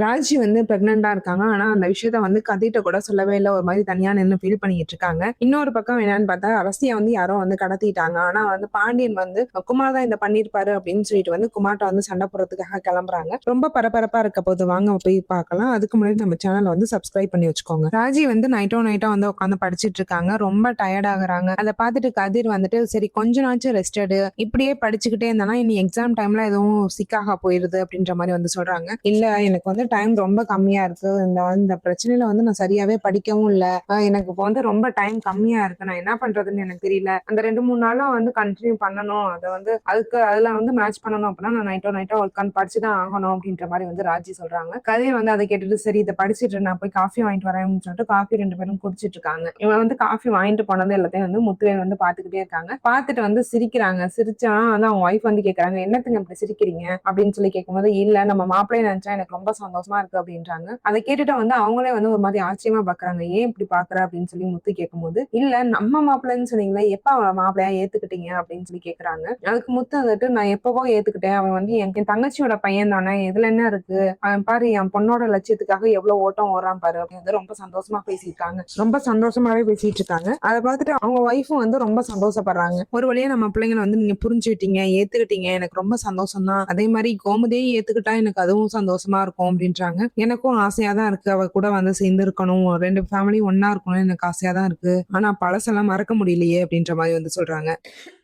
ராஜி வந்து பிரெக்னென்ட்டா இருக்காங்க. ஆனா அந்த விஷயத்த வந்து கதிட்ட கூட சொல்லவே இல்ல. ஒரு மாரி தனியா நின்னு ஃபீல் பண்ணிட்டு இருக்காங்க. இன்னொரு பக்கம் என்னன்னு பார்த்தா, அரசிய வந்து யாரோ வந்து கடத்திட்டாங்க. ஆனா வந்து பாண்டியன் வந்து குமார் தான் இத பண்ணியிருப்பாரு அப்படின்னு சொல்லிட்டு வந்து குமார்ட்ட வந்து சண்டை போடுறதுக்காக கிளம்புறாங்க. ரொம்ப பரபரப்பா இருக்க போது வாங்க போய் பார்க்கலாம். அதுக்கு முன்னாடி நம்ம சேனல வந்து சப்ஸ்கிரைப் பண்ணி வச்சுக்கோங்க. ராஜி வந்து நைட்டா வந்து உட்காந்து படிச்சுட்டு இருக்காங்க. ரொம்ப டயர்ட் ஆகுறாங்க. அத பார்த்துட்டு கதிர் வந்துட்டு சரி கொஞ்ச நாச்சும் ரெஸ்ட் எடு. இப்படியே படிச்சுக்கிட்டே இருந்தானா இனி எக்ஸாம் டைம்ல எதுவும் சிக்காக போயிருது அப்படின்ற மாரி வந்து சொல்றாங்க. இல்ல எனக்கு வந்து டைம் ரொம்ப கம்மியா இருக்கு. இந்த பிரச்சனையில வந்து நான் சரியாவே படிக்கவும் இல்ல. எனக்கு இப்போ வந்து ரொம்ப டைம் கம்மியா இருக்கு. நான் என்ன பண்றதுன்னு எனக்கு தெரியல. அந்த 2, 3 நாளா வந்து கன்டின்யூ பண்ணணும். அத வந்து அதுல வந்து மேட்ச் பண்ணணும் அப்படின்னா நான் நைட்டா உட்காந்து படிச்சு தான் ஆகணும் அப்படின்ற மாரி வந்து ராஜி சொல்றாங்க. கதிர் வந்து அத கேட்டுட்டு சரி இத படிச்சுட்டு நான் போய் காஃபி வாங்கிட்டு வரேன்னு சொல்லிட்டு காஃபி 2 பேரும் குடிச்சிட்டு இருக்காங்க. இவன் வந்து காஃபி வாங்கிட்டு போனது எல்லாத்தையும் வந்து முத்துவேல் வந்து பாத்துக்கிட்டே இருக்காங்க. பாத்துட்டு வந்து சிரிக்கிறாங்க. சிரிச்சா வந்து அவங்க ஒய்ஃப் வந்து கேக்குறாங்க என்னத்துங்க இப்படி சிரிக்கிறீங்க அப்படின்னு சொல்லி கேட்கும்போது இல்ல நம்ம மாப்பிள்ளைய நினைச்சா எனக்கு ரொம்ப சந்தோஷமா இருக்கு அப்படின்றாங்க. அதை கேட்டுட்டு வந்து அவங்களே வந்து ஒரு மாதிரி ஆச்சரியமா பாக்குறாங்க. ஏன் இப்படி பாக்குற அப்படின்னு சொல்லி முத்து கேட்கும்போது இல்ல நம்ம மாப்பிள்ளைன்னு சொன்னீங்களே எப்ப அவன் மாப்பிள்ளையா ஏத்துக்கிட்டீங்க அப்படின்னு சொல்லி கேக்குறாங்க. அதுக்கு முத்து வந்துட்டு நான் எப்பவோ ஏத்துக்கிட்டேன். அவன் வந்து என் தங்கச்சியோட பையன் தானே இதுல என்ன இருக்கு அவன் பாரு என் பொண்ணோட லட்சியத்துக்காக எவ்வளவு ஓட்டம் ஓடுறான் பாரு அப்படின்னு ரொம்ப சந்தோஷமா பேசியிருக்காங்க. ரொம்ப சந்தோஷமாவே பேசிட்டு இருக்காங்க. அதை பார்த்துட்டு அவங்க ஒய்ஃபும் வந்து ரொம்ப சந்தோஷப்படுறாங்க. ஒரு வழியா நம்ம பிள்ளைங்களை வந்து நீங்க புரிஞ்சுக்கிட்டீங்க ஏத்துக்கிட்டீங்க எனக்கு ரொம்ப சந்தோஷம் தான். அதே மாதிரி கோமதியை ஏத்துக்கிட்டா எனக்கு அதுவும் சந்தோஷமா இருக்கும் அப்படின்றாங்க. எனக்கும் ஆசையா தான் இருக்கு அவ கூட வந்து சேர்ந்து இருக்கணும் 2 ஃபேமிலி ஒன்னா இருக்கணும்னு எனக்கு ஆசையா தான் இருக்கு. ஆனா பழசெல்லாம் மறக்க முடியலையே அப்படின்ற மாதிரி வந்து சொல்றாங்க.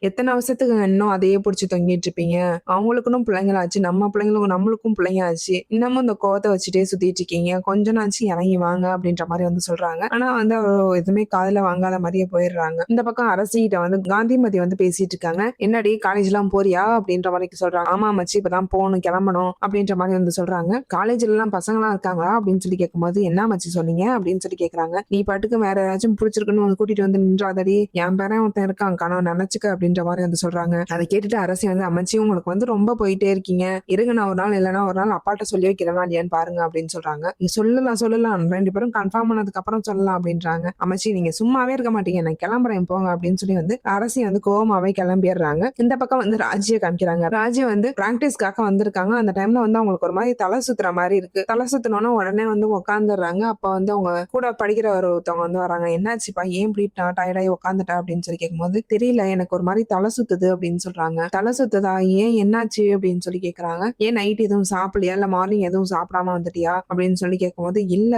எத்தனை வருஷத்துக்கு இன்னும் அதையே புடிச்சு தொங்கிட்டு இருப்பீங்க. அவங்களுக்குன்னு பிள்ளைங்களாச்சு நம்ம பிள்ளைங்களுக்கும் நம்மளுக்கும் பிள்ளைங்க ஆச்சு. இன்னமும் இந்த கோவத்தை வச்சுட்டே சுத்திட்டு இருக்கீங்க. கொஞ்ச நாச்சு இறங்கி வாங்க அப்படின்ற மாதிரி வந்து சொல்றாங்க. ஆனா வந்து அவர் எதுவுமே காதுல வாங்காத மாதிரியே போயிடுறாங்க. இந்த பக்கம் அரசிகிட்ட வந்து காந்திமதி வந்து பேசிட்டு இருக்காங்க. என்னடி காலேஜ் எல்லாம் போறியா அப்படின்ற மாதிரி சொல்றாங்க. ஆமா மச்சி இப்பதான் போகணும் கிளம்பணும் அப்படின்ற மாதிரி வந்து சொல்றாங்க. காலேஜ்ல எல்லாம் பசங்க எல்லாம் இருக்காங்களா அப்படின்னு சொல்லி கேட்கும்போது என்ன மச்சி சொன்னீங்க அப்படின்னு சொல்லி கேக்குறாங்க. நீ பாட்டுக்கு வேற ஏதாச்சும் பிடிச்சிருக்குன்னு கூட்டிட்டு வந்து நின்றாதடி என் பேரன் ஒருத்தன் இருக்கான் கனவு நினைச்சுக்க அப்படின்ற மாதிரி வந்து சொல்றாங்க. அதை கேட்டுட்டு அரசி வந்து அமைச்சு உங்களுக்கு வந்து ரொம்ப போயிட்டே இருக்கீங்க. இருங்க நான் ஒரு நாள் இல்லைன்னா ஒரு நாள் அப்பாட்ட சொல்லி வைக்கிறேனா இல்லையான்னு பாருங்க அப்படின்னு சொல்றாங்க. நீ சொல்லலாம் 2 பேரும் கன்ஃபார்ம் பண்ணதுக்கு அப்புறம் சொல்லலாம் அப்படின்றாங்க. அமைச்சி நீங்க சும்மாவே இருக்க மாட்டீங்க நான் கிளம்புறேன் போங்க அப்படின்னு சொல்லி வந்து அரசி வந்து கோவமாவே கிளம்பிடுறாங்க. இந்த பக்கம் வந்து ராஜியை காமிக்கிறாங்க. ராஜி வந்து பிராக்டிஸ்க்காக வந்திருக்காங்க. அந்த டைம்ல வந்து அவங்களுக்கு ஒரு மாதிரி தலை சுத்துற மாதிரி இருக்கு. தலை சுத்தினோன்னா உடனே வந்து உட்காந்துடுறாங்க. அப்ப வந்து அவங்க கூட படிக்கிற ஒருத்தவங்க வந்து வராங்க. என்னாச்சுப்பா ஏன் இப்படி டயர்டாகி உட்காந்துட்டா அப்படின்னு சொல்லி கேட்கும்போது தெரியல எனக்கு ஒரு மாதிரி தலை சுத்துது அப்படின்னு சொல்றாங்க. தலை சுத்துதா ஏன் என்னாச்சு அப்படின்னு சொல்லி கேக்குறாங்க. ஏன் நைட் எதுவும் சாப்பிடலையா இல்ல மார்னிங் எதுவும் சாப்பிடாம வந்துட்டியா அப்படின்னு சொல்லி கேட்கும்போது இல்ல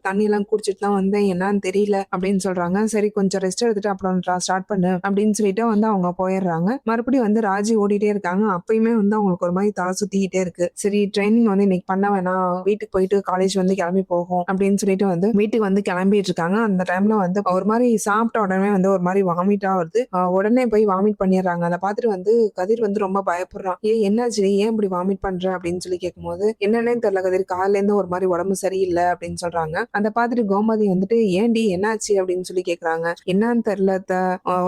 தண்ணி எல்லாம் குடிச்சிட்டு தான் வந்தேன் என்னன்னு தெரியல அப்படின்னு சொல்றாங்க. சரி கொஞ்சம் ரெஸ்ட் எடுத்துட்டு அப்புறம் ஸ்டார்ட் பண்ணு அப்படின்னு சொல்லிட்டு வந்து அவங்க போயிடுறாங்க. மறுபடியும் வந்து ராஜி ஓடிட்டே இருக்காங்க. அப்பயுமே வந்து அவங்களுக்கு ஒரு மாதிரி தலை சுத்திக்கிட்டே இருக்கு. சரி ட்ரைனிங் வந்து இன்னைக்கு பண்ண வேணாம் வீட்டுக்கு போயிட்டு காலேஜ் வந்து கிளம்பி போகும் அப்படின்னு சொல்லிட்டு வந்து வீட்டுக்கு வந்து கிளம்பிட்டு இருக்காங்க. அந்த டைம்ல வந்து ஒரு மாதிரி சாப்பிட்ட உடனே வந்து ஒரு மாதிரி வாமிட்டா வருது. உடனே போய் வாமிட் பண்ணிடுறாங்க. அதை பார்த்துட்டு வந்து கதிர் வந்து ரொம்ப பயப்படுறான். என்னாச்சு ஏன் இப்படி வாமிட் பண்ற அப்படின்னு சொல்லி கேட்கும்போது என்னன்னே தெரியல கதிர் காலையில இருந்து ஒரு மாதிரி உடம்பு சரியில்லை அப்படின்னு சொல்றாங்க. அதை பார்த்துட்டு கோமதி வந்துட்டு ஏன்டி என்னாச்சு அப்படின்னு சொல்லி கேக்குறாங்க. என்னன்னு தெரியல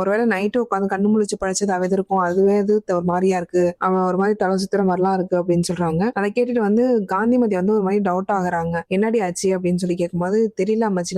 ஒருவேளை நைட்டு உட்காந்து கண்ணு முழிச்சு படிச்சது அவ இருக்கும் அதுவே இது ஒரு மாதிரியா இருக்கு அவன் ஒரு மாதிரி தலை சுத்துற மாதிரிலாம் இருக்கு அப்படின்னு சொல்றாங்க. அதை கேட்டுட்டு வந்து காந்திமதி வந்து ஒரு மாதிரி டவுட் ஆகுறாங்க. என்னடி ஆச்சு அப்படின்னு சொல்லி கேட்கும்போது தெரியல அம்மாச்சி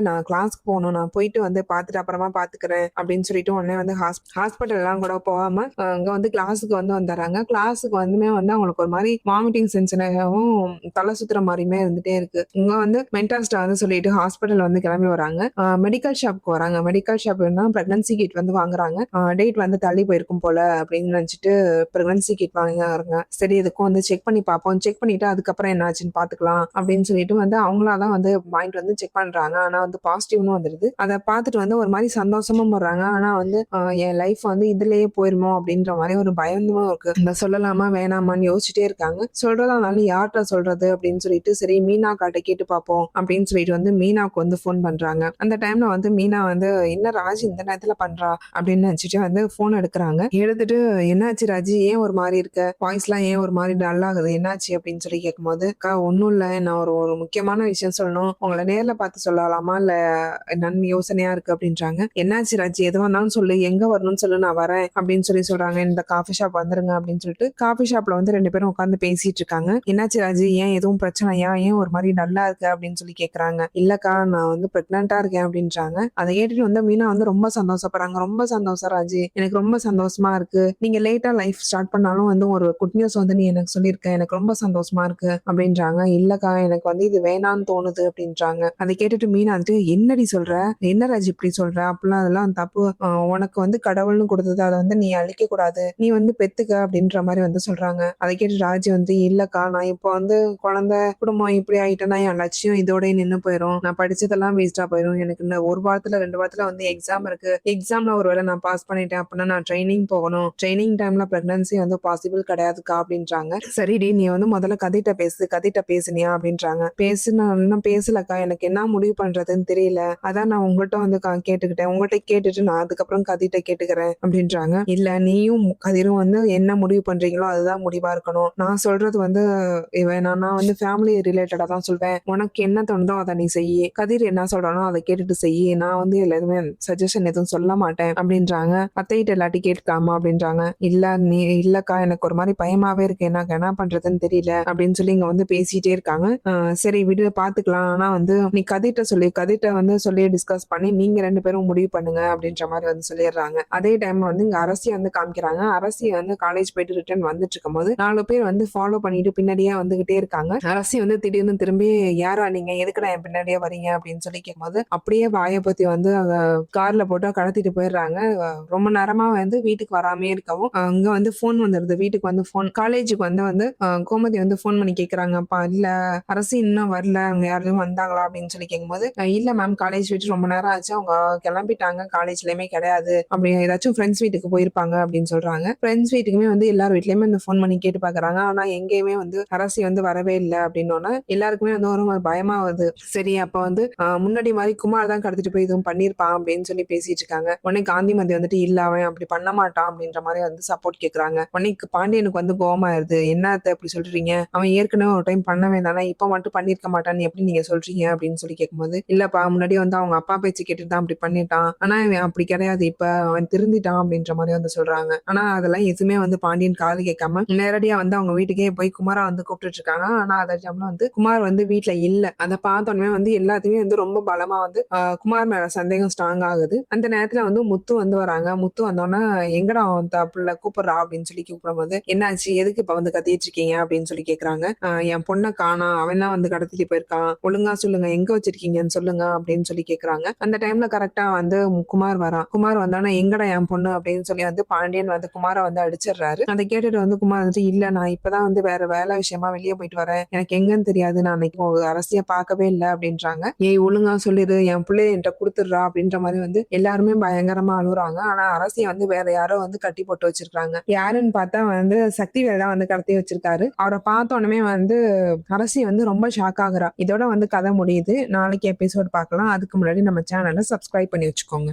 நான் கிளாஸ்க்கு போகணும் நான் போயிட்டு வந்து பார்த்துட்டு அப்புறமா பாத்துக்கிறேன் அப்படின்னு சொல்லிட்டு உடனே வந்து ஹாஸ்பிட்டல் எல்லாம் கூட போகாம அங்க வந்து கிளாஸுக்கு வந்து வந்துடுறாங்க. கிளாஸுக்கு வந்துமே வந்து அவங்களுக்கு ஒரு மாதிரி வாமிட்டிங் சென்சனாகவும் தலை சுத்துற மாதிரியுமே இருந்துட்டே இருக்கு. இங்க வந்து மென்டாஸ்ட வந்து சொல்லிட்டு ஹாஸ்பிட்டல் வந்து கிளம்பி வராங்க. மெடிக்கல் ஷாப்க்கு வராங்க. மெடிக்கல் ஷாப்னா பிரெக்னன்சி கிட் வந்து வாங்குறாங்க. டேட் வந்து தள்ளி போயிருக்கும் போல அப்படின்னு நினைச்சிட்டு பிரெக்னன்சி கிட் வாங்குறாங்க. சரி இதுக்கும் வந்து செக் பண்ணி பார்ப்போம். செக் பண்ணிட்டு அதுக்கப்புறம் என்ன ஆச்சுன்னு பாத்துக்கலாம் அப்படின்னு சொல்லிட்டு வந்து அவங்களாதான் வந்து வாங்கிட்டு வந்து செக் பண்றாங்க. ஆனா வந்து பாசிட்டிவ்னு வந்துருது. அதை பார்த்துட்டு வந்து ஒரு மாதிரி சந்தோஷமும் போடுறாங்க. ஆனா வந்து என் லைஃப் வந்து இதுலயே போயிருமோ அப்படின்ற மாதிரி ஒரு பயமும் இருக்கு. இந்த சொல்லலாமா வேணாமான்னு யோசிச்சுட்டே இருக்காங்க. சொல்றதானாலும் யார்கிட்ட சொல்றது அப்படின்னு சொல்லிட்டு சரி மீனா காட்ட கேட்டு பார்ப்போம் அப்படின்னு சொல்லிட்டு வந்து மீனாவுக்கு வந்து போன் பண்றாங்க. அந்த டைம்ல வந்து மீனா வந்து என்ன ராஜி இந்த நேரத்துல பண்றா அப்படின்னு நினைச்சிட்டு வந்து போன் எடுக்கிறாங்க. எடுத்துட்டு என்னாச்சு ராஜி ஏன் ஒரு மாதிரி இருக்க வாய்ஸ் எல்லாம் ஏன் ஒரு மாதிரி டல் ஆகுது என்னாச்சு அப்படின்னு சொல்லி கேட்கும்போது அக்கா ஒன்னும் இல்ல நான் ஒரு முக்கியமான விஷயம் சொல்லணும் உங்களை நேர்ல பார்த்து சொல்லலாமா இல்ல என்னன்னு யோசனையா இருக்கு அப்படின்றாங்க. என்னாச்சு ராஜி எது வந்தாலும் சொல்லு எங்க வரணும்னு சொல்லு நான் வரேன் அப்படின்னு சொல்லி சொல்றாங்க. இந்த காஃபி ஷாப் வந்துருங்க அப்படின்னு சொல்லிட்டு காஃபி ஷாப்ல வந்து 2 பேரும் உட்காந்து பேசிட்டு இருக்காங்க. என்னாச்சு ராஜி ஏன் எதுவும் பிரச்சனையா ஏன் ஒரு மாதிரி டல்லா இருக்கு அப்படின்னு சொல்லி கேக்குறாங்க. இல்லக்கா நான் வந்து பிரெக்னெண்டா இருக்கேன் அப்படின்றாங்க. அதை கேட்டுட்டு வந்து மீனா வந்து ரொம்ப சந்தோஷப்படுறாங்க. ரொம்ப சந்தோஷம் ராஜி எனக்கு ரொம்ப சந்தோஷமா இருக்கு. நீங்க லேட்டா லைஃப் ஸ்டார்ட் பண்ணாலும் வந்து ஒரு குட் நியூஸ் வந்து நீ எனக்கு சொல்லியிருக்க எனக்கு ரொம்ப சந்தோஷமா இருக்கு அப்படின்றாங்க. இல்லக்கா எனக்கு வந்து இது வேணான்னு தோணுது அப்படின்றாங்க. அதை கேட்டுட்டு மீனா வந்துட்டு என்னடி சொல்ற, என்ன ராஜ் இப்படி சொல்ற, அப்படிலாம் அதெல்லாம் தப்பு. உனக்கு வந்து கடவுள்னு கொடுத்தது அதை வந்து நீ அழிக்க கூடாது, நீ வந்து பெத்துக்க அப்படின்ற மாதிரி வந்து சொல்றாங்க. அதை கேட்டு ராஜ் வந்து இல்லக்கா நான் இப்போ வந்து குழந்தை குடும்பம் இப்படி ஆயிட்டேன்னா என் லட்சியம் இதோட நின்னு போயிடும், நான் படிச்சதெல்லாம் வேஸ்டா போயிடும், எனக்கு இந்த ஒரு வாரத்துல 2 வாரத்துல வந்து எக்ஸாம் இருக்கு, எக்ஸாம்ல ஒருவேளை நான் பாஸ் பண்ணிட்டேன் அப்படின்னா நான் ட்ரைனிங் போகணும், ட்ரைனிங் டைம்ல பிரெக்னன்சி வந்து பாசிபிள் கிடையாதுக்கா அப்படின்றாங்க. சரிடி நீ வந்து முதல்ல கதிட்ட பேசுனியா அப்படின்றாங்க. நான் இன்னும் பேசலக்கா, எனக்கு என்ன முடிவு பண்றதுன்னு தெரியல, அதான் நான் உங்கள்கிட்ட வந்து கேட்டுக்கிட்டேன், உங்கள்கிட்ட கேட்டுட்டு நான் அதுக்கப்புறம் கதிட்ட கேட்டுக்கிறேன் அப்படின்றாங்க. இல்ல நீயும் கதிரும் வந்து என்ன முடிவு பண்றீங்களோ அதுதான் முடிவா இருக்கணும், நான் சொல்றது வந்து நான் வந்து ஃபேமிலி ரிலேட்டடா தான் சொல்வேன், உனக்கு என்ன தோணுதோ அதை நீ செய்யி, கதிர் என்ன சொல்றானோ அதை கேட்டுட்டு செய்யி, நான் வந்து எதுவுமே சஜஷன் எதுவும் சொல்ல மாட்டேன் அப்படின்றாங்க. அத்தைகிட்ட எல்லாட்டி கேட்காம அப்படின்றாங்க. இல்லக்கா எனக்கு ஒரு மாதிரி பயமாவே இருக்கு, எனக்கு என்ன பண்றதுன்னு தெரியல அப்படின்னு சொல்லி இங்க வந்து பேசிட்டே இருக்காங்க. சரி விடு பாத்துக்கலாம், ஆனா வந்து நீ கதிட்ட வந்து சொல்லி டிஸ்கஸ் பண்ணி நீங்க 2 பேரும் முடிவு பண்ணுங்க அப்படின்ற மாதிரி வந்து சொல்லிடுறாங்க. அதே டைம் வந்து இங்க அரசியை வந்து காமிக்கிறாங்க. அரசி வந்து காலேஜ் போயிட்டு ரிட்டர்ன் வந்துட்டு இருக்கும் போது 4 பேர் வந்து ஃபாலோ பண்ணிட்டு பின்னாடியே வந்துகிட்டே இருக்காங்க. அரசி வந்து திடீர்னு திரும்பி யாரா நீங்க, எதுக்குடா என் பின்னாடியே வரீங்க அப்படின்னு சொல்லி கேட்கும்போது அப்படியே வாயை பத்தி வந்து கார்ல போட்டு கடத்திட்டு போயிடுறாங்க. ரொம்ப நேரமா வந்து வீட்டுக்கு வராமே இருக்கவும் அங்க வந்து போன் வந்துருது. வீட்டுக்கு வந்து போன், காலேஜுக்கு வந்து வந்து கோமதி வந்து போன் பண்ணி கேக்குறாங்க. அப்பா இல்ல அரசி இன்னும் வரல, அவங்க யாரும் வந்தாங்களா அப்படின்னு சொல்லி கேட்கும்போது இல்ல மேம் காலேஜ் விட்டு ரொம்ப நேரம் ஆச்சு, அவங்க கிளம்பிட்டாங்க, காலேஜ்லயுமே கிடையாது, அப்படி ஏதாச்சும் ஃப்ரெண்ட்ஸ் வீட்டுக்கு போயிருப்பாங்க அப்படின்னு சொல்றாங்க. ஃப்ரெண்ட்ஸ் வீட்டுக்குமே வந்து எல்லார் வீட்லயுமே இந்த போன் பண்ணி கேட்டு பாக்குறாங்க. ஆனா எங்கேயுமே வந்து அரசி வந்து வரவே இல்லை அப்படின்னோன்னா எல்லாருக்குமே வந்து ஒரு பயமா வருது. சரி அப்ப வந்து முன்னாடி மாதிரி குமார் தான் கடத்திட்டு போய் இதுவும் பண்ணிருப்பான் அப்படின்னு சொல்லி பேசிட்டு இருக்காங்க. உடனே காந்திமதி வந்துட்டு இல்ல அவன் அப்படி பண்ண மாட்டான் அப்படின்ற மாதிரி வந்து சப்போர்ட் கேக்குறாங்க. உடனே பாண்டியனுக்கு வந்து கோவமாயிருது. என்னத்த அப்படி சொல்றீங்க, அவன் ஏற்கனவே ஒரு டைம் பண்ணவே தானே, இப்ப மட்டும் பண்ணிருக்க மாட்டான்னு எப்படி நீங்க சொல்றீங்க அப்படின்னு சொல்லி கேட்கும்போது இல்லப்பா முன்னாடி வந்து அவங்க அப்பா பேச்சு கேட்டுட்டு தான் அப்படி பண்ணிட்டான், ஆனா அவன் அப்படி கிடையாது, இப்ப அவன் திருந்திட்டான் அப்படின்ற மாதிரி வந்து சொல்றாங்க. ஆனா அதெல்லாம் எதுவுமே வந்து பாண்டியன் காது கேட்காம நேரடியா வந்து அவங்க வீட்டுக்கே போய் குமாரா வந்து கூப்பிட்டு இருக்காங்க. ஆனா அதை வந்து குமார் வந்து வீட்டுல இல்ல. அதை பார்த்தோன்னே வந்து எல்லாத்தையுமே வந்து ரொம்ப பலமா வந்து குமார் மேல சந்தேகம் ஸ்ட்ராங் ஆகுது. அந்த நேரத்துல வந்து முத்து வந்து வராங்க. முத்து வந்தோன்னா எங்கடா புள்ள கூப்பிடுறா அப்படின்னு சொல்லி கூப்பிடும்போது என்னாச்சு, எதுக்கு இப்ப வந்து கத்திட்டு இருக்கீங்க அப்படின்னு சொல்லி கேக்குறாங்க. என் பொண்ணை காணோம், அவன் தான் வந்து கடத்திட்டு போயிருக்கான், ஒழுங்கா சொல்லுங்க எங்க வச்சிருக்கீங்கன்னு சொல்லுங்க அப்படின்னு சொல்லி கேக்குறாங்க. அந்த டைம்ல கரெக்டா வந்து குமார் வரான். குமார் வந்தோன்னா எங்கடா என் பொண்ணு அப்படின்னு சொல்லி வந்து பாண்டியன் வந்து குமாரை வந்து அடிச்சிடுறாரு. அதை கேட்டுட்டு வந்து குமார் வந்துட்டு இல்ல நான் இப்பதான் வந்து வேற வேலை விஷயமா வெளியே போயிட்டு வரேன், எனக்கு எங்கன்னு தெரியாது, நான் அன்னைக்கு அரசியை பார்க்கவே இல்லை அப்படின்றாங்க. ஏய் ஒழுங்கா சொல்லிடு, என் பிள்ளைய என்கிட்ட கொடுத்துடுறா அப்படின்ற மாதிரி வந்து எல்லாருமே பயங்கரமா அழுகுறாங்க. ஆனா அரசியை வந்து வேற யாரோ வந்து கட்டி போட்டு வச்சிருக்காங்க. யாருன்னு பார்த்தா வந்து சக்திவேல் தான் வந்து கடத்தி வச்சிருக்காரு. அவரை பார்த்த உடனே வந்து அரசி வந்து ரொம்ப ஷாக் ஆகுறா. இதோட வந்து கதை முடியுது. நாளைக்கு எபிசோட் பார்க்கலாம். அதுக்கு முன்னாடி நம்ம சேனலை சப்ஸ்கிரைப் பண்ணி வச்சுக்கோங்க.